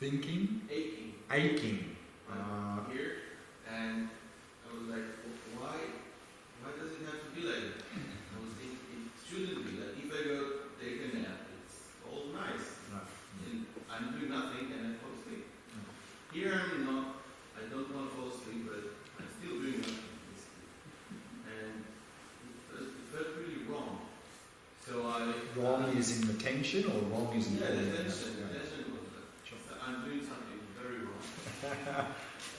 thinking? Aching. Here, and I was like, why does it have to be like that? I was thinking, it shouldn't be. Like, if I go take a nap, it's all nice. No. And I'm doing nothing and I fall asleep. Here I'm not, I don't want to fall asleep, but I'm still doing nothing, basically. And it felt really wrong. So Wrong is in the tension, or wrong is in the tension. Yeah. The tension was that. Sure. I'm doing something very wrong.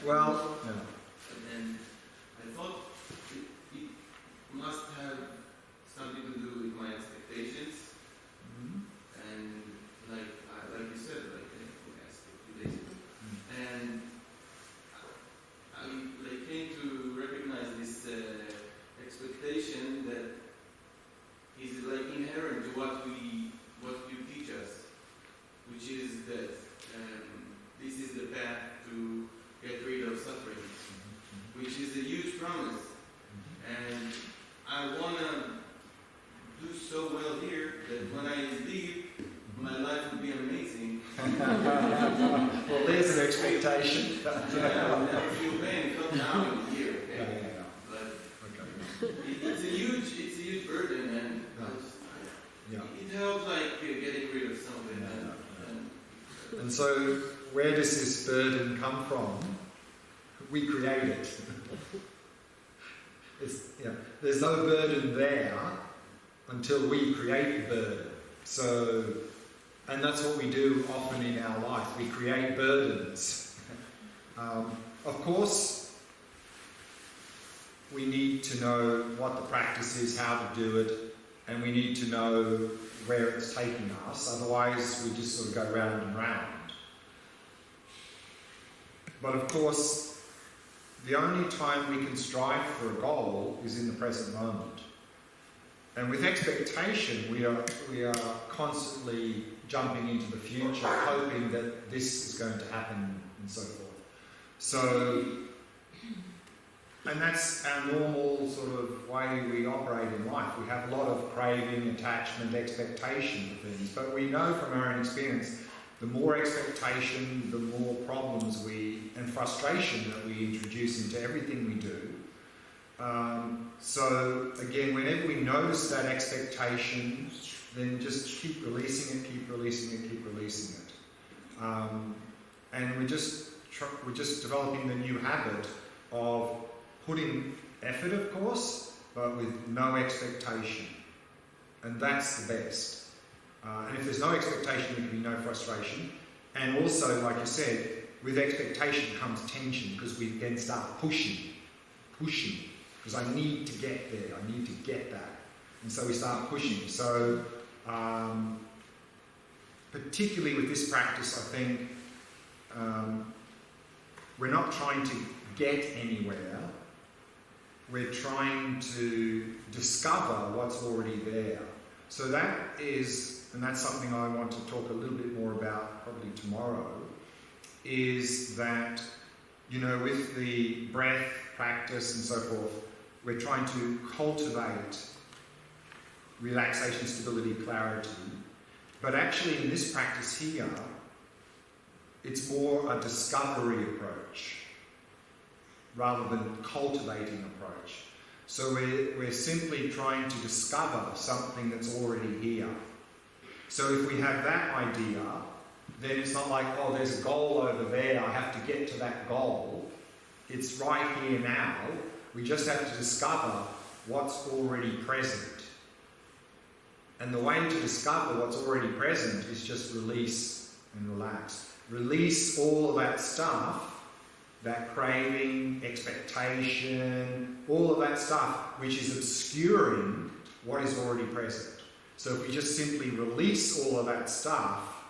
Well, no. And I thought it must have something to do with my expectations. Mm-hmm. And like you said, like I asked a few days ago. And I came to recognize this expectation that is like inherent to what you teach us, which is that this is the path to get rid of suffering, which is a huge promise. And I want to do so well here that when I leave, my life will be amazing. Well, there's an expectation. I never feel pain, felt down here. Okay? Yeah. But Okay. it's a huge burden, and it helps like getting rid of something. And so, where does this burden come from? We create it. There's no burden there until we create the burden. So, and that's what we do often in our life. We create burdens. Of course, we need to know what the practice is, how to do it, and we need to know where it's taking us. Otherwise, we just sort of go round and round. But of course, the only time we can strive for a goal is in the present moment. And with expectation, we are constantly jumping into the future, hoping that this is going to happen and so forth. So, and that's our normal sort of way we operate in life. We have a lot of craving, attachment, expectation for things, but we know from our own experience, the more expectation, the more problems and frustration that we introduce into everything we do. So again, whenever we notice that expectation, then just keep releasing it, keep releasing it, keep releasing it. And we're just developing the new habit of putting effort, of course, but with no expectation. And that's the best. And if there's no expectation, there can be no frustration. And also, like you said, with expectation comes tension, because we then start pushing, because I need to get there, I need to get that. And so we start pushing. So, particularly with this practice, I think we're not trying to get anywhere, we're trying to discover what's already there. So that is, and that's something I want to talk a little bit more about probably tomorrow, is that, with the breath practice and so forth, we're trying to cultivate relaxation, stability, clarity. But actually in this practice here, it's more a discovery approach rather than cultivating approach. So we're simply trying to discover something that's already here. So if we have that idea, then it's not like, oh, there's a goal over there, I have to get to that goal. It's right here now. We just have to discover what's already present. And the way to discover what's already present is just release and relax. Release all of that stuff, that craving, expectation, all of that stuff which is obscuring what is already present. So if we just simply release all of that stuff,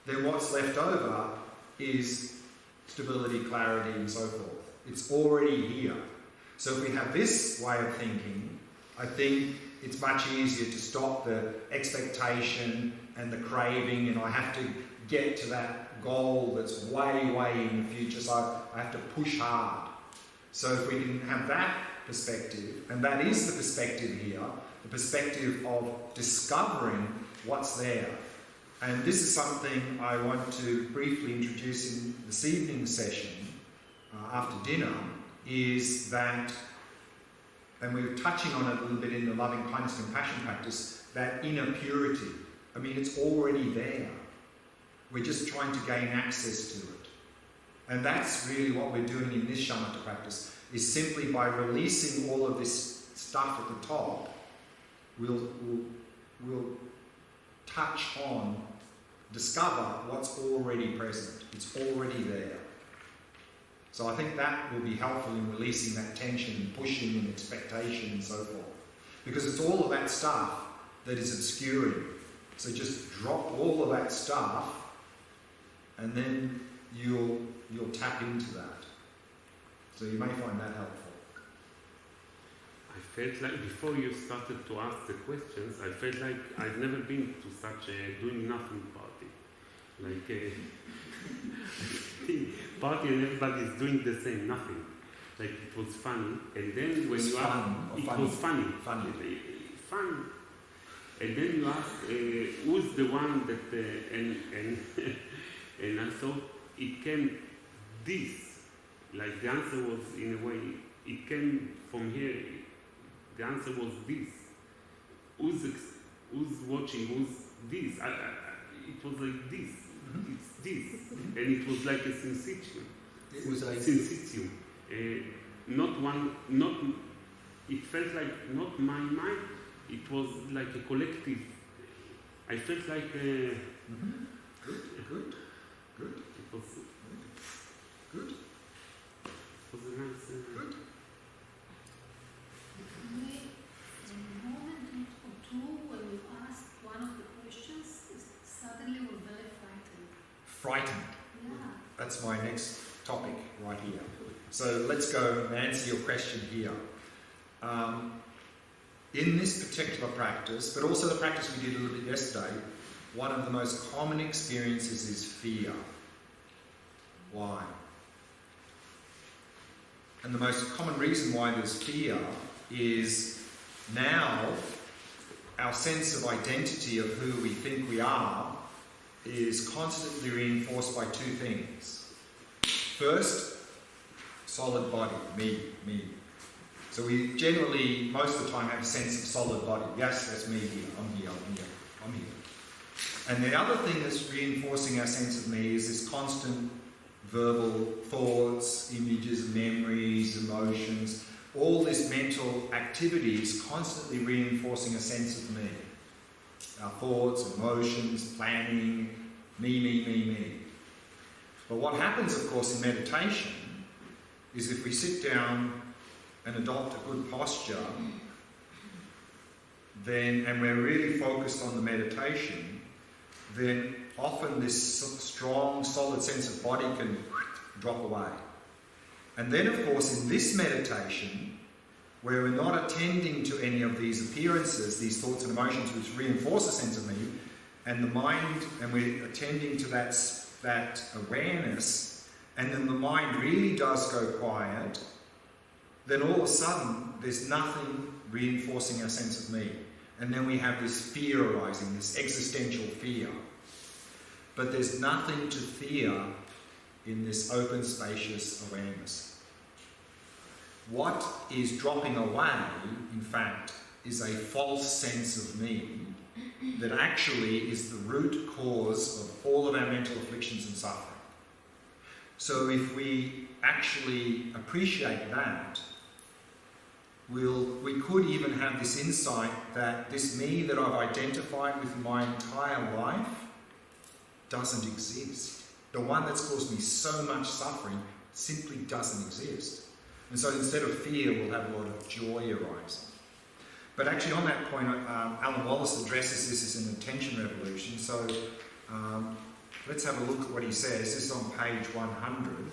then what's left over is stability, clarity, and so forth. It's already here. So if we have this way of thinking, I think it's much easier to stop the expectation and the craving, and I have to get to that goal that's way, way in the future, so I have to push hard. So if we can have that perspective, and that is the perspective here, the perspective of discovering what's there. And this is something I want to briefly introduce in this evening's session after dinner, is that, and we were touching on it a little bit in the loving kindness and compassion practice, that inner purity. I mean, it's already there. We're just trying to gain access to it. And that's really what we're doing in this shamatha practice, is simply by releasing all of this stuff at the top, we'll touch on, discover what's already present. It's already there. So I think that will be helpful in releasing that tension and pushing and expectation and so forth. Because it's all of that stuff that is obscuring. So just drop all of that stuff and then you'll tap into that. So you may find that helpful. I felt like before you started to ask the questions, I felt like I've never been to such a doing nothing party. Like a party and everybody's doing the same, nothing. Like it was funny. And then when you asked, it was funny. Fun. And then you asked, who's the one that, and I thought it came this. Like the answer was, in a way, it came from here. The answer was this. Who's watching? Who's this? It was like this. Mm-hmm. It's this. Mm-hmm. And it was like a sensation. It was like sensation. It felt like not my mind. It was like a collective. I felt like a... Mm-hmm. Good. It was... Good. It was a nice... Good. A moment or two when you asked one of the questions, suddenly were very frightened. Frightened. Yeah. That's my next topic right here. So let's go and answer your question here. In this particular practice, but also the practice we did a little bit yesterday, one of the most common experiences is fear. Why? And the most common reason why there's fear is now our sense of identity of who we think we are is constantly reinforced by two things. First, solid body, me. So we generally, most of the time, have a sense of solid body. Yes, that's me here, I'm here. And the other thing that's reinforcing our sense of me is this constant verbal thoughts, images, memories, emotions. All this mental activity is constantly reinforcing a sense of me. Our thoughts, emotions, planning, me. But what happens, of course, in meditation is if we sit down and adopt a good posture, then, and we're really focused on the meditation, then often this strong, solid sense of body can drop away. And then, of course, in this meditation, where we're not attending to any of these appearances, these thoughts and emotions which reinforce a sense of me, and the mind, and we're attending to that awareness, and then the mind really does go quiet, then all of a sudden there's nothing reinforcing our sense of me. And then we have this fear arising, this existential fear. But there's nothing to fear in this open, spacious awareness. What is dropping away, in fact, is a false sense of me that actually is the root cause of all of our mental afflictions and suffering. So if we actually appreciate that, we could even have this insight that this me that I've identified with my entire life doesn't exist. The one that's caused me so much suffering simply doesn't exist. And so instead of fear, we'll have a lot of joy arising. But actually on that point, Alan Wallace addresses this as an attention revolution. So let's have a look at what he says. This is on page 100.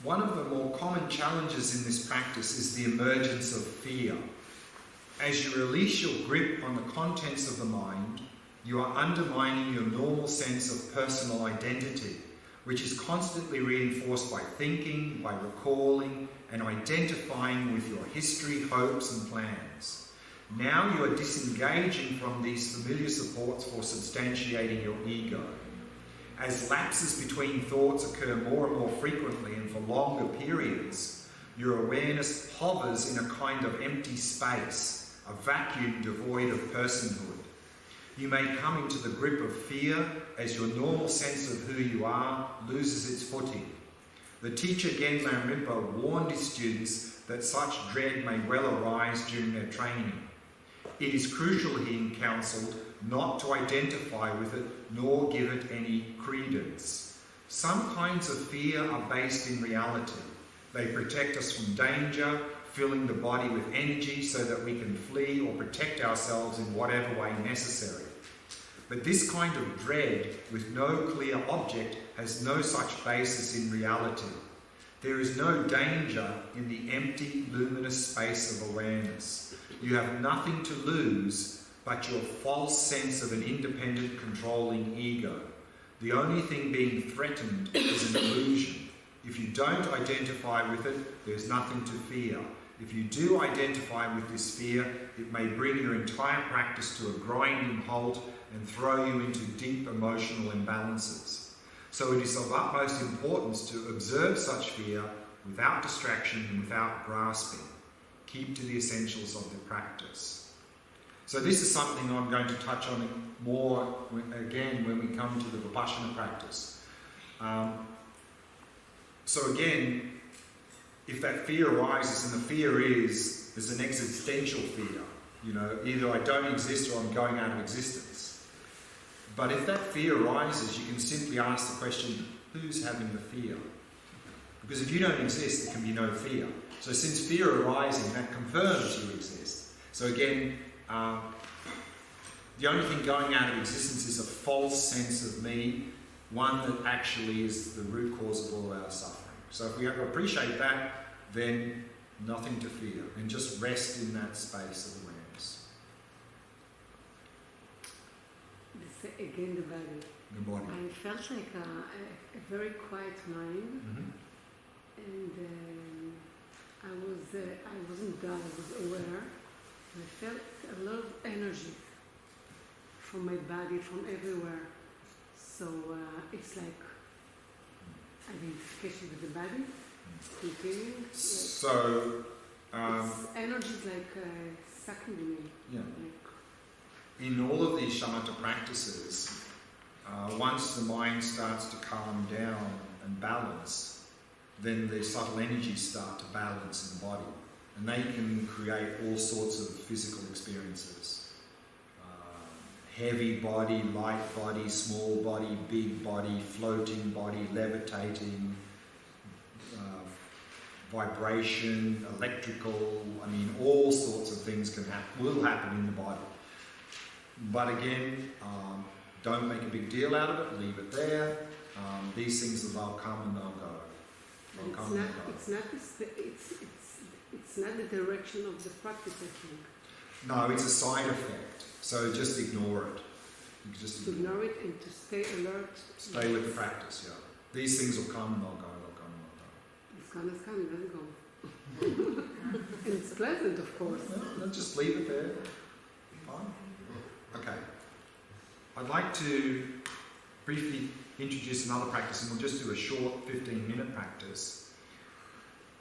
One of the more common challenges in this practice is the emergence of fear. As you release your grip on the contents of the mind, you are undermining your normal sense of personal identity, which is constantly reinforced by thinking, by recalling, and identifying with your history, hopes, and plans. Now you are disengaging from these familiar supports for substantiating your ego. As lapses between thoughts occur more and more frequently and for longer periods, your awareness hovers in a kind of empty space, a vacuum devoid of personhood. You may come into the grip of fear as your normal sense of who you are loses its footing. The teacher Glen warned his students that such dread may well arise during their training. It is crucial, he counselled, not to identify with it nor give it any credence. Some kinds of fear are based in reality. They protect us from danger, filling the body with energy so that we can flee or protect ourselves in whatever way necessary. But this kind of dread with no clear object has no such basis in reality. There is no danger in the empty, luminous space of awareness. You have nothing to lose but your false sense of an independent, controlling ego. The only thing being threatened is an illusion. If you don't identify with it, there's nothing to fear. If you do identify with this fear, it may bring your entire practice to a grinding halt and throw you into deep emotional imbalances. So it is of utmost importance to observe such fear without distraction and without grasping. Keep to the essentials of the practice. So this is something I'm going to touch on more again when we come to the Vipashyana practice. So again, if that fear arises, and the fear is an existential fear, either I don't exist or I'm going out of existence. But if that fear arises, you can simply ask the question, who's having the fear? Because if you don't exist, there can be no fear. So since fear arising, that confirms you exist. So again, the only thing going out of existence is a false sense of me, one that actually is the root cause of all our suffering. So if we appreciate that, then nothing to fear, and just rest in that space of awareness. Again, the body. The body. I felt like a very quiet mind, and I wasn't dull. I was aware. I felt a lot of energy from my body, from everywhere. So it's like identification with the body. Continuing. So energy is like sucking me. Yeah. In all of these shamatha practices, once the mind starts to calm down and balance, then the subtle energies start to balance in the body, and they can create all sorts of physical experiences. Heavy body, light body, small body, big body, floating body, levitating, vibration, electrical, all sorts of things will happen in the body. But again, don't make a big deal out of it, leave it there. These things, they'll come and they'll go. They'll come and they'll go. It's not the direction of the practice, I think. No, it's a side effect. So just ignore it. You just ignore it and to stay alert. Stay with the practice, yeah. These things will come and they'll go, they'll come and they'll go. It's come, it doesn't go. And it's pleasant, of course. No, just leave it there. Fine. Okay. I'd like to briefly introduce another practice, and we'll just do a short 15-minute practice.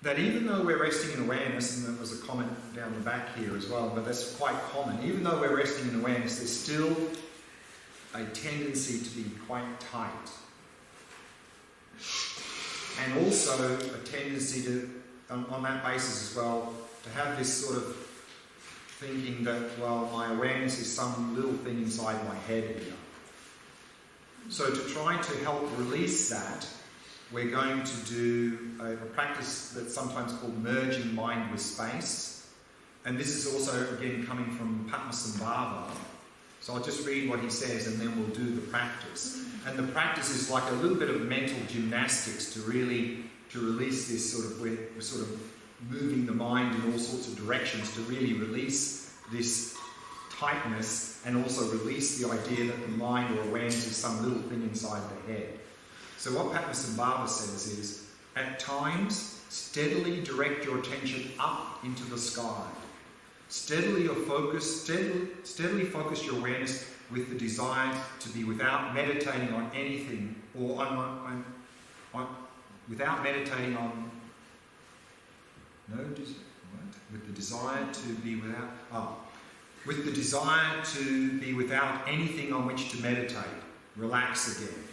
That even though we're resting in awareness, and there was a comment down the back here as well, but that's quite common, even though we're resting in awareness, there's still a tendency to be quite tight. And also a tendency to, on that basis as well, to have this sort of thinking that, well, my awareness is some little thing inside my head here. So to try to help release that, we're going to do a practice that's sometimes called merging mind with space. And this is also, again, coming from Padmasambhava. So I'll just read what he says and then we'll do the practice. And the practice is like a little bit of mental gymnastics to release this sort of, we're sort of moving the mind in all sorts of directions to really release this tightness and also release the idea that the mind or awareness is some little thing inside the head. So what Padmasambhava says is, at times, steadily direct your attention up into the sky. Steadily focus your awareness with the desire to be without meditating on anything or without meditating on with the desire to be without anything on which to meditate. Relax again.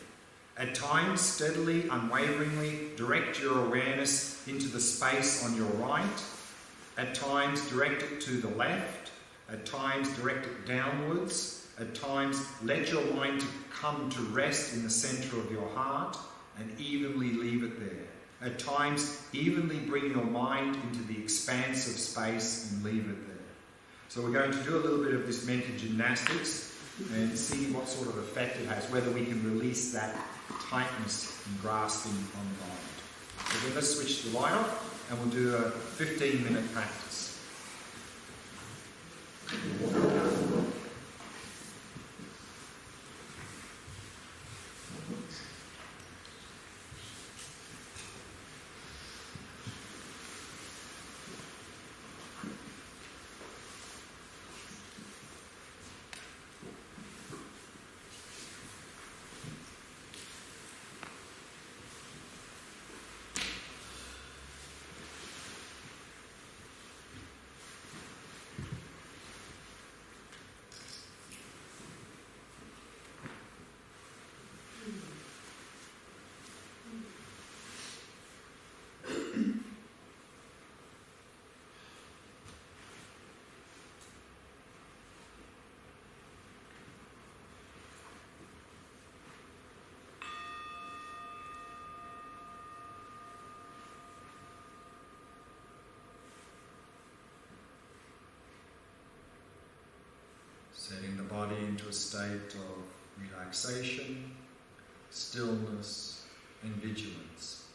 At times, steadily, unwaveringly direct your awareness into the space on your right. At times, direct it to the left. At times, direct it downwards. At times, let your mind come to rest in the centre of your heart and evenly leave it there. At times, evenly bring your mind into the expanse of space and leave it there. So we're going to do a little bit of this mental gymnastics and see what sort of effect it has, whether we can release that tightness and grasping on the mind. So then let's switch the light off and we'll do a 15-minute practice. Setting the body into a state of relaxation, stillness, and vigilance.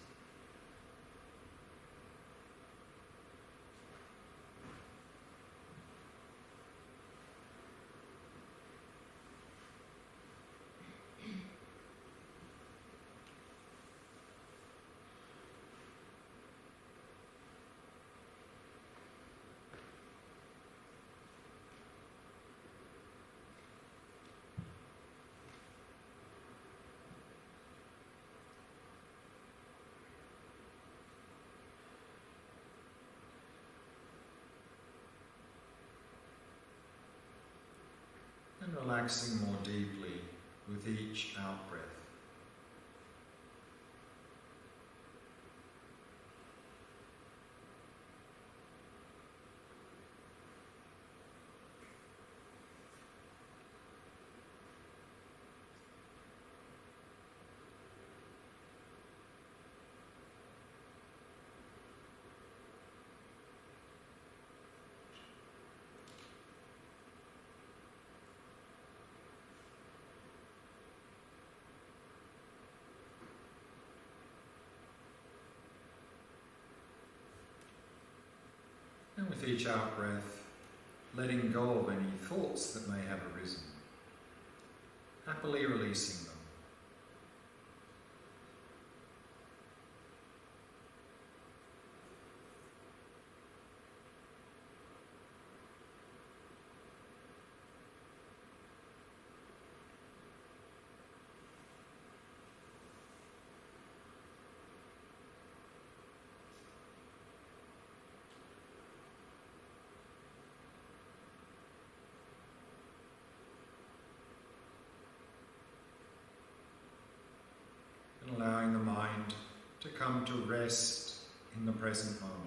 And relaxing more deeply with each out-breath. And with each out-breath, letting go of any thoughts that may have arisen, happily releasing them. Allowing the mind to come to rest in the present moment.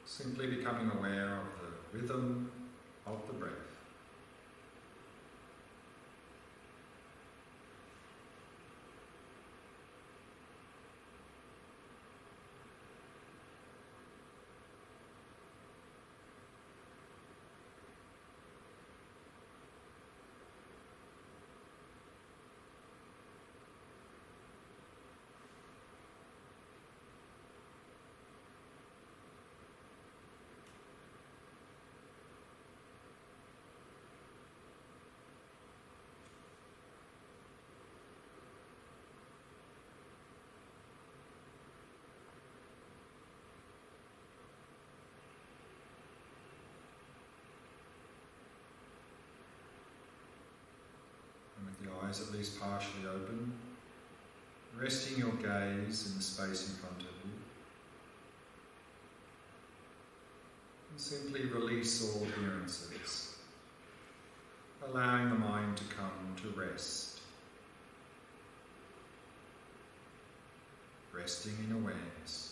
Simply becoming aware of the rhythm of the breath. the eyes at least partially open, resting your gaze in the space in front of you. And simply release all appearances, allowing the mind to come to rest. Resting in awareness.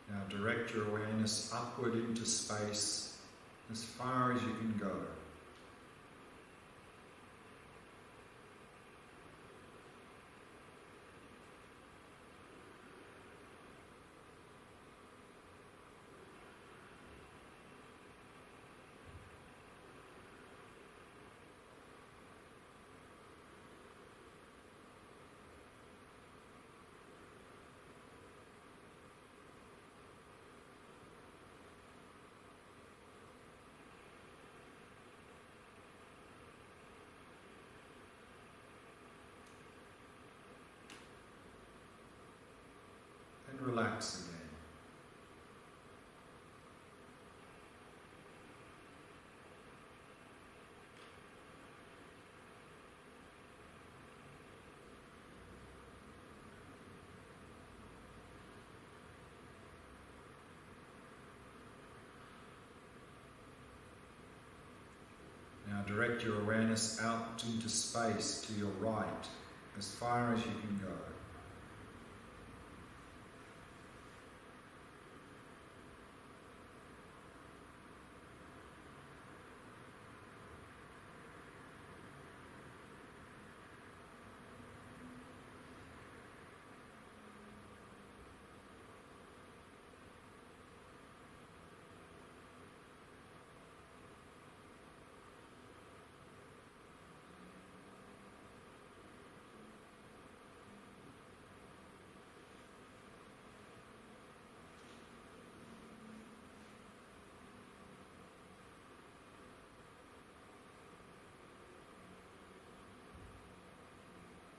Now direct your awareness upward into space as far as you can go. And relax again. Now direct your awareness out into space to your right, as far as you can go.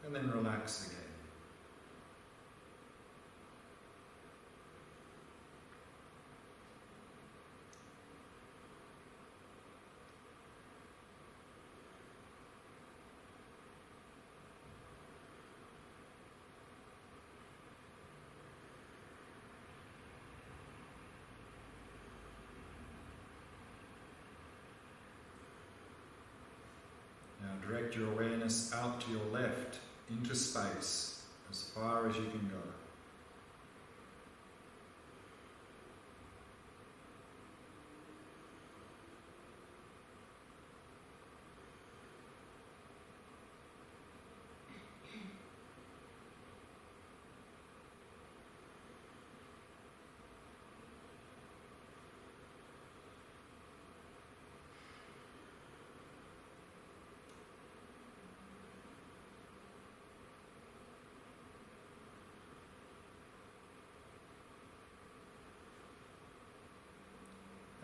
And then relax again. Now direct your awareness out to your left, into space, as far as you can go.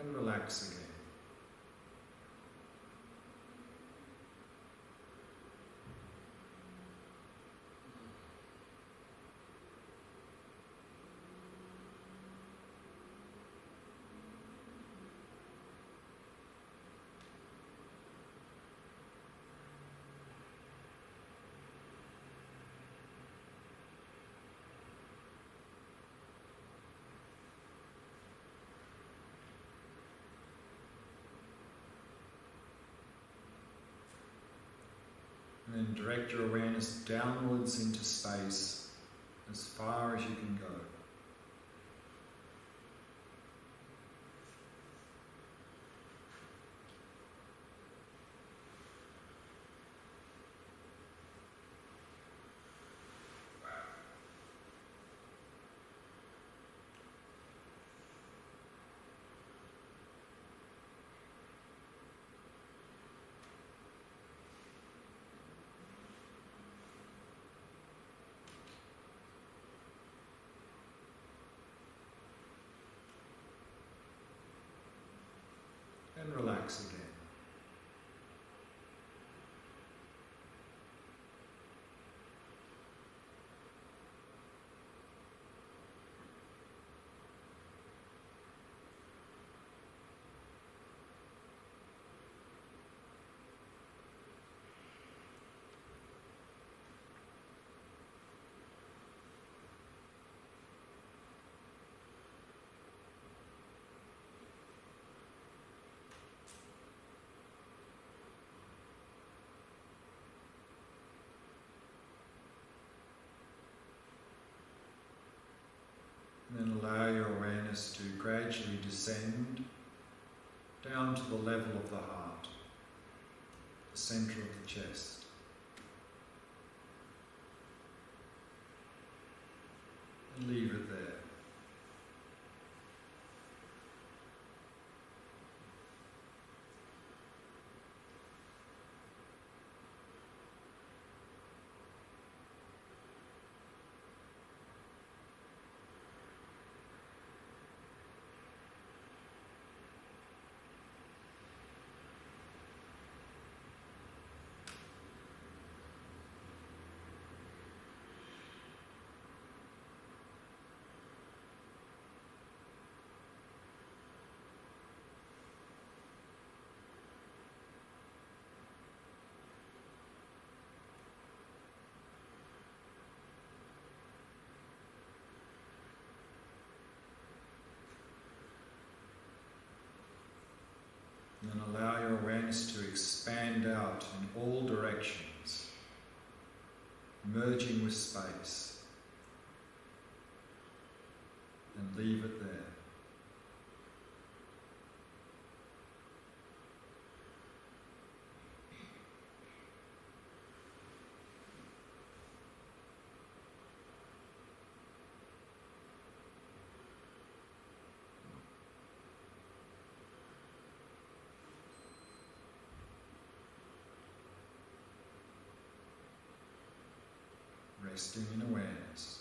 And relax again. then direct your awareness downwards into space as far as you can go. And relax again. And then allow your awareness to gradually descend down to the level of the heart, the center of the chest. And leave it there. And allow your awareness to expand out in all directions, merging with space, and leave it there. Resting in awareness.